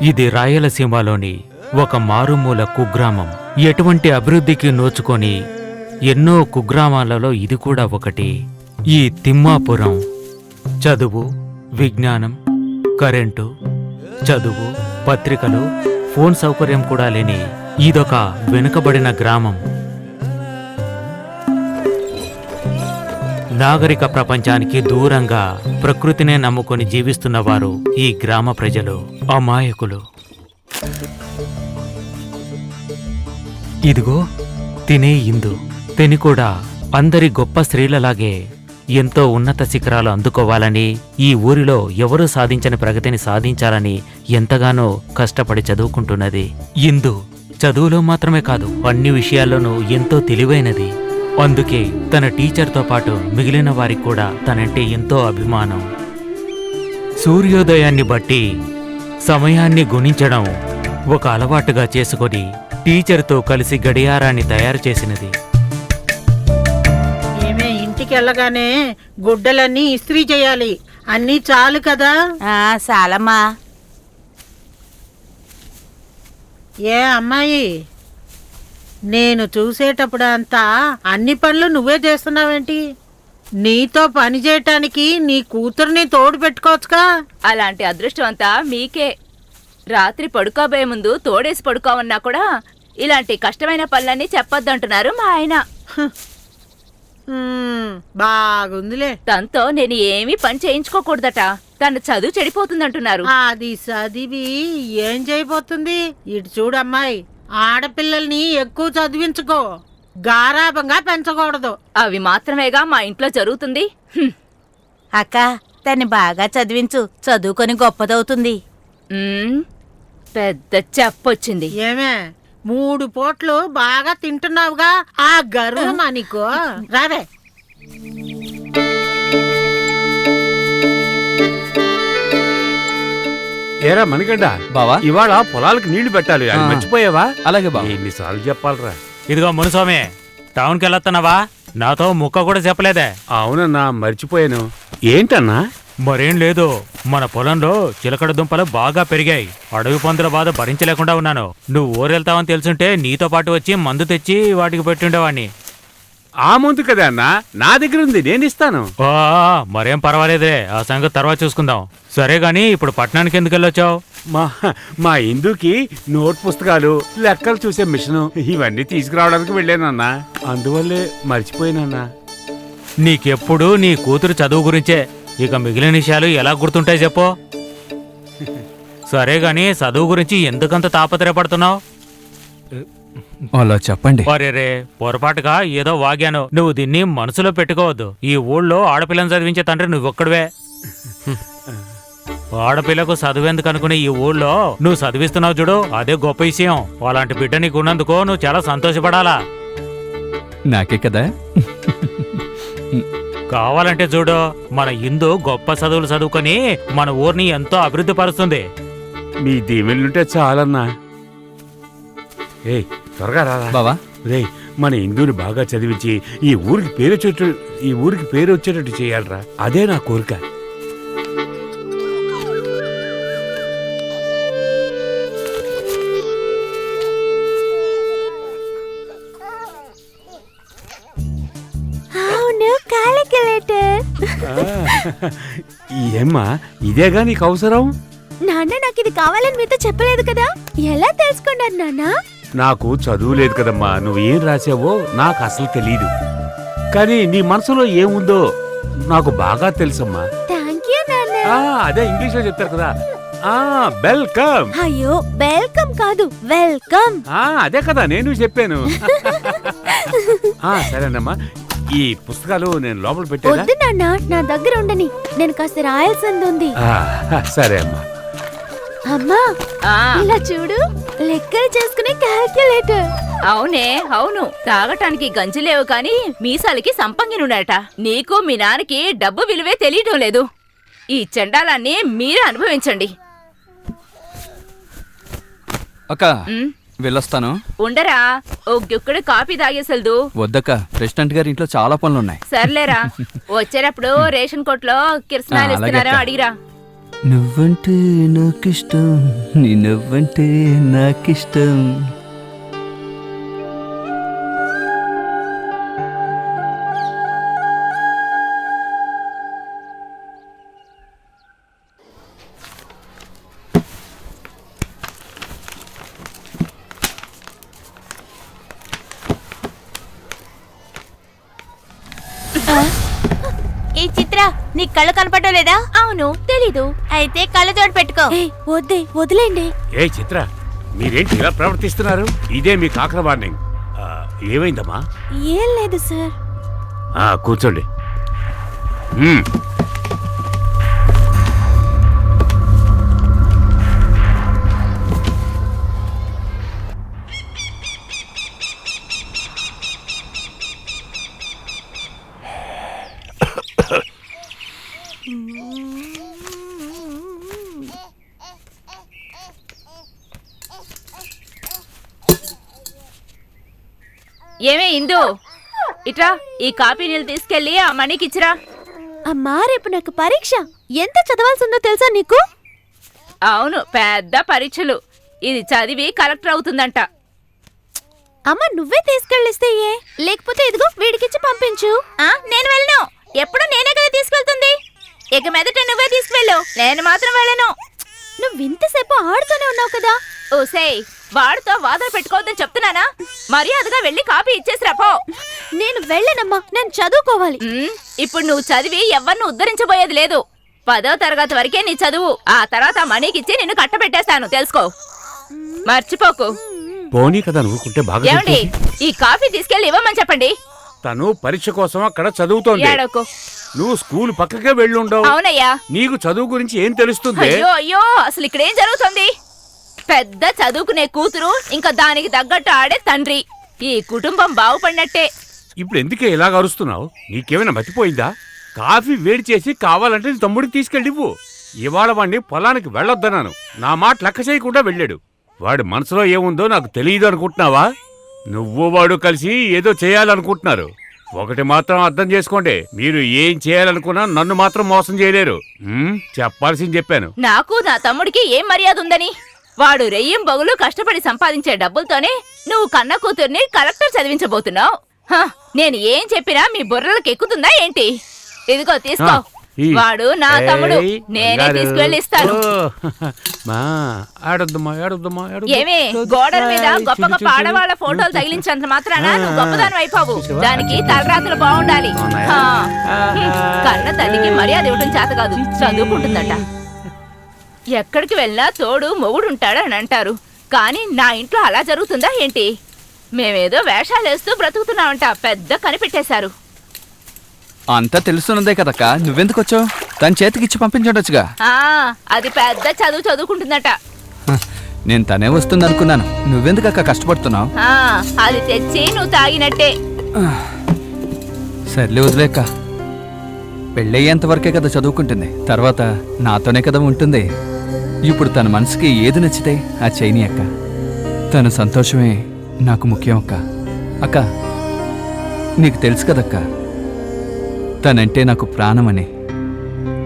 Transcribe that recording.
ఇది రాయలసీమలోని ఒక మారుమూల కుగ్రామం. ఎటువంటి అభివృద్ధికి నోచుకొని ఎన్నో కుగ్రామాలలో ఇది కూడా ఒకటి. ఈ తిమ్మాపురం చదువు, విజ్ఞానం, కరెంటు, చదువు, పత్రికలు, ఫోన్ సౌకర్యం కూడా లేని ఇదొక వెనుకబడిన గ్రామం. నాగరిక ప్రపంచానికి దూరంగా ప్రకృతినే నమ్ముకొని జీవిస్తున్నవారు ఈ గ్రామ ప్రజలు, అమాయకులు. ఇదిగో తినే ఇందు. తిని కూడా అందరి గొప్ప స్త్రీలలాగే ఎంతో ఉన్నత శిఖరాలు అందుకోవాలని, ఈ ఊరిలో ఎవరూ సాధించని ప్రగతిని సాధించాలని ఎంతగానో కష్టపడి చదువుకుంటున్నది. ఇందు చదువులో మాత్రమే కాదు, అన్ని విషయాల్లోనూ ఎంతో తెలివైనది. అందుకే తన టీచర్తో పాటు మిగిలిన వారికి కూడా తనంటే ఎంతో అభిమానం. సూర్యోదయాన్ని బట్టి సమయాన్ని గుణించడం ఒక అలవాటుగా చేసుకొని టీచర్తో కలిసి గడియారాన్ని తయారు చేసినది. ఏమే, ఇంటికి వెళ్ళగానే గుడ్డలన్నీ ఇస్త్రీ చేయాలి. అన్నీ చాలు కదా? చాలమ్మా. ఏ అమ్మాయి, నేను చూసేటప్పుడు అంతా అన్ని పనులు నువ్వే చేస్తున్నావేంటి? నీతో పని చేయటానికి నీ కూతుర్ని తోడు పెట్టుకోవచ్చుగా. అలాంటి అదృష్టం అంతా మీకే. రాత్రి పడుకోబోయే ముందు తోడేసి పడుకోమన్నా కూడా ఇలాంటి కష్టమైన పనులన్నీ చెప్పొద్దంటున్నారు మా ఆయన. బాగుందిలే. తనతో నేను ఏమీ పని చేయించుకోకూడదట. తన చదువు చెడిపోతుందంటున్నారు. అది చదివి ఏం చేయబోతుంది? ఇటు చూడమ్మాయి, ఆడపిల్లల్ని ఎక్కువ చదివించుకో, గారాబంగా పెంచకూడదు. అవి మాత్రమేగా మా ఇంట్లో జరుగుతుంది. అక్క, తన్ని బాగా చదివించు, చదువుకొని గొప్పదవుతుంది. పెద్ద చెప్పొచ్చింది. ఏమే, 3 పూట్లు బాగా తింటున్నావుగా, ఆ గర్వం నీకు రావే. ఏరా మణిగడ్డ, బావా ఇవాళ పొలాలకు నీళ్లు పెట్టాలి, అది మర్చిపోయావా? అలాగే బావా. ఎన్నిసార్లు చెప్పాలరా? ఇదిగో మునుస్వామి, టౌన్కి వెళ్ళొస్తున్నావా? నాతో ముక్క కూడా చెప్పలేదే. అవునన్నా, మర్చిపోయాను. ఏంటన్నా? మరేం లేదు, మన పొలంలో చిలకడ దుంపలు బాగా పెరిగాయి. అడవి పందుల బాధ భరించలేకుండా ఉన్నాను. నువ్వు ఊరెళ్తావని తెలుసుంటే నీతో పాటు వచ్చి మందు తెచ్చి వాటికి పెట్టుండేవాణ్ణి. ఆ ముందు కదా అన్నా, నా దగ్గర ఉంది, నేను ఇస్తాను. మరేం పర్వాలేదే, ఆ సంగతి తర్వాత చూసుకుందాం. సరే గాని ఇప్పుడు పట్టణానికి ఎందుకు వెళ్ళొచ్చావు? మా ఇందుకి నోట్ పుస్తకాలు, లెక్కలు చూసే మిషను ఇవన్నీ తీసుకురావడానికి వెళ్ళానన్నా. అందువల్లే మర్చిపోయానన్నా. నీకెప్పుడు నీ కూతురు చదువు గురించే, ఇక మిగిలిన విషయాలు ఎలా గుర్తుంటాయి చెప్పు. సరే గాని చదువు గురించి ఎందుకంత తాపత్రయపడుతున్నావు? అలా చెప్పండి. రే, పొరపాటుగా ఏదో వాగాను. నువ్వు దీన్ని మనసులో పెట్టుకోవద్దు. ఈ ఊళ్ళో ఆడపిల్లని చదివించే తండ్రి నువ్వొక్కడివే. ఆడపిల్లకు చదువేందుకు అనుకునే ఈ ఊళ్ళో నువ్వు చదివిస్తున్నావు చూడు, అదే గొప్ప విషయం. అలాంటి బిడ్డ నీకు ఉన్నందుకో నువ్వు చాలా సంతోషపడాలా. నాకే కదా. కావాలంటే చూడు, మన ఇందు గొప్ప చదువులు చదువుకొని మన ఊరిని ఎంతో అభివృద్ధి పరుస్తుంది. మీ దీవెనలుంటే చాలన్నా. ఏ త్వరగా రారా బావా. రే, మన ఇందుని బాగా చదివించి ఈ ఊరికి పేరు వచ్చేటట్టు చేయాలరా, అదే నా కోరిక. ఏమ్మా, ఇదేగా నీకు అవసరం? నాన్న, నాకు ఇది కావాలని మీతో చెప్పలేదు కదా, ఎలా తెలుసుకున్నారు నాన్న? నాకు చదువు లేదు కదమ్మా, నువ్వేం రాసావో నాకు అసలు తెలీదు. కానీ నీ మనసులో ఏముందో నాకు బాగా తెలుసమ్మా. థ్యాంక్ యూ నాన్న. అదే ఇంగ్లీష్ లో చెప్తారు కదా, వెల్కమ్. అయ్యో, వెల్కమ్ కాదు, వెల్కమ్. అదే కదా నేను చెప్పాను. సరేనమ్మా, ఈ పుస్తకాలు నేను లోపల పెట్టాను. వద్దు నాన్న, నా దగ్గర ఉండని, నేను కాస్త రాయాల్సింది ఉంది. సరే అమ్మా. అమ్మా, ఇలా చూడు, లెక్కలు చేసుకునే క్యాల్కులేటర్. అవునే, అవును. తాగటానికి గంజి లేవు కాని మీసాలకి సంపంగినుడట. నీకు మీ నాన్నకి డబ్బు విలువే తెలియటం లేదు. ఈ చెండాలాన్ని మీరే అనుభవించండి. అక్క, వెళ్ళొస్తాను. ఉండరా, ఓ గుక్కడు కాఫీ తాగేసెల్దు. వద్దక్క, ప్రెసిడెంట్ గారి ఇంట్లో చాలా పనులున్నాయి. సర్లేరా, వచ్చేటప్పుడు రేషన్ కొట్లో కిరసనాలు ఇస్తున్నారో అడిగిరా. నువ్వంటే నాకిష్టం, నీ నువ్వంటే నాకిష్టం. ఈ చిత్ర నీ కళ్ళు కనపడడం లేదా? అవును, తెలీదు. అయితే కళ్ళజోడు పెట్టుకో. వద్దే, వదిలేండి. ఏ చిత్ర, మీరేంటి ఇలా ప్రవర్తిస్తున్నారు? ఇదే మీ కాకర వార్నింగ్. ఏమైందమ్మా? ఏం లేదు సార్. కూర్చోండి. ఏమే ఇందు, ఇట్రా, ఈ కాపీ నీళ్ళు తీసుకెళ్లి ఆ మనీకి ఇచ్చిరా. అమ్మా, రేపు నాకు పరీక్ష. ఎంత చదవాల్సిందో తెలుసా నీకు? అవును, పెద్ద పరీక్షలు. ఇది చదివి కలెక్టర్ అవుతుందంట. అమ్మ, నువ్వే తీసుకెళ్ళిస్తే ఏ? లేకపోతే ఇదిగో వీడికిచ్చి పంపించు. నేను వెళ్ళను. ఎప్పుడు నేనే కదా తీసుకెళ్తుంది. ఇక మీదట నువ్వే తీసుకెళ్ళు, నేను మాత్రం వెళ్ళను. నువ్వు ఇంతసేపు ఆడుతూనే ఉన్నావు కదా. ఓసేయ్, వాడితో వాదన పెట్టుకోవద్దని చెప్తున్నానా? మర్యాదగా వెళ్ళి కాపీ ఇచ్చేసిరా పో. నేను వెళ్ళనమ్మా, నేను చదువుకోవాలి. ఇప్పుడు నువ్వు చదివి ఎవరిని ఉద్ధరించబోయేది లేదు. 10వ తరగతి వరకే నీ చదువు. ఆ తర్వాత మనీకిచ్చి నిన్ను కట్టబెట్టేస్తాను, తెలుసుకో. మర్చిపోకు. పోనీ కదా నువ్వుకుంటే బాగా. ఏమండి, ఈ కాఫీ తీసుకెళ్లి ఇవ్వమని చెప్పండి. తను పరీక్ష కోసం అక్కడ చదువుతోంది. ఏడోకు. నువ్వు స్కూల్ పక్కకే వెళ్ళుండవు. అవునయ్యా. నీకు చదువు గురించి ఏం తెలుస్తుంది? అయ్యో అయ్యో, అసలు ఇక్కడ ఏం జరుగుతుంది? పెద్ద చదువుకునే కూతురు, ఇంకా దానికి తగ్గట్టు ఆడే తండ్రి. ఈ కుటుంబం బాగుపడినట్టే. ఇప్పుడు ఎందుకే ఇలాగ అరుస్తున్నావు? నీకేమైనా మతిపోయిందా? కాఫీ వేడి చేసి కావాలంటే నీ తమ్ముడికి తీసుకెళ్ళివ్వు. ఇవాళ వాడిని పొలానికి వెళ్ళొద్దన్నాను. నా మాట లెక్క చేయకుండా వెళ్ళాడు. వాడి మనసులో ఏముందో నాకు తెలియదు అనుకుంటున్నావా? నువ్వు వాడు కలిసి ఏదో చేయాలనుకుంటున్నారు. ఒకటి మాత్రం అర్థం చేసుకోండి, మీరు ఏం చేయాలనుకున్నా నన్ను మాత్రం మోసం చేయలేరు. చెప్పాల్సింది చెప్పాను. నాకు నా తమ్ముడికి ఏం మర్యాద ఉందని? వాడు రెయ్యం బొగులు కష్టపడి సంపాదించే డబ్బులతోనే నువ్వు కన్న కూతుర్ని కలెక్టర్ చదివించబోతున్నావు. నేను ఏం చెప్పినా మీ బుర్రలకు ఎక్కుతుందా ఏంటి? ఇదిగో తీసుకో. వాడు నా తమ్ముడు, నేనే తీసుకువెళ్ళి ఇస్తాను. ఏమే, గోడల మీద గొప్ప గొప్ప ఆడవాళ్ల ఫోటోలు తగిలించినంత మాత్రాన నువ్వు గొప్పదాని అయిపోవు. దానికి తలరాత్రులు బాగుండాలి. కన్న తల్లికి మర్యాద ఇవ్వడం చేత కాదు, చదువుకుంటుందట. ఎక్కడికి వెళ్ళినా తోడు మొగుడుంటాడు అని అంటారు. కానీ నా ఇంట్లో అలా జరుగుతుందా ఏంటి? మేమేదో వేషాలేస్తూ బ్రతుకుతున్నామంట, పెద్ద కనిపెట్టేశారు. అంతా తెలుసున్నదే కదక్క, నువ్వెందుకు వచ్చావు? తన చేతికిచ్చి పంపించడొచ్చుగా. అది పెద్ద చదువుకుంటుందట. నేను తనే వస్తుంది అనుకున్నాను. నువ్వెందుకక్క కష్టపడుతున్నావు? అది తెచ్చి నువ్వు తాగినట్టే. సర్లే వదిలేక్క, పెళ్ళయ్యేంత వరకే కదా చదువుకుంటుంది. తర్వాత నాతోనే కదా ఉంటుంది. ఇప్పుడు తన మనసుకి ఏది నచ్చితే ఆ చైని అక్క. తన సంతోషమే నాకు ముఖ్యం అక్క. అక్క, నీకు తెలుసు కదక్క, తనంటే నాకు ప్రాణమని.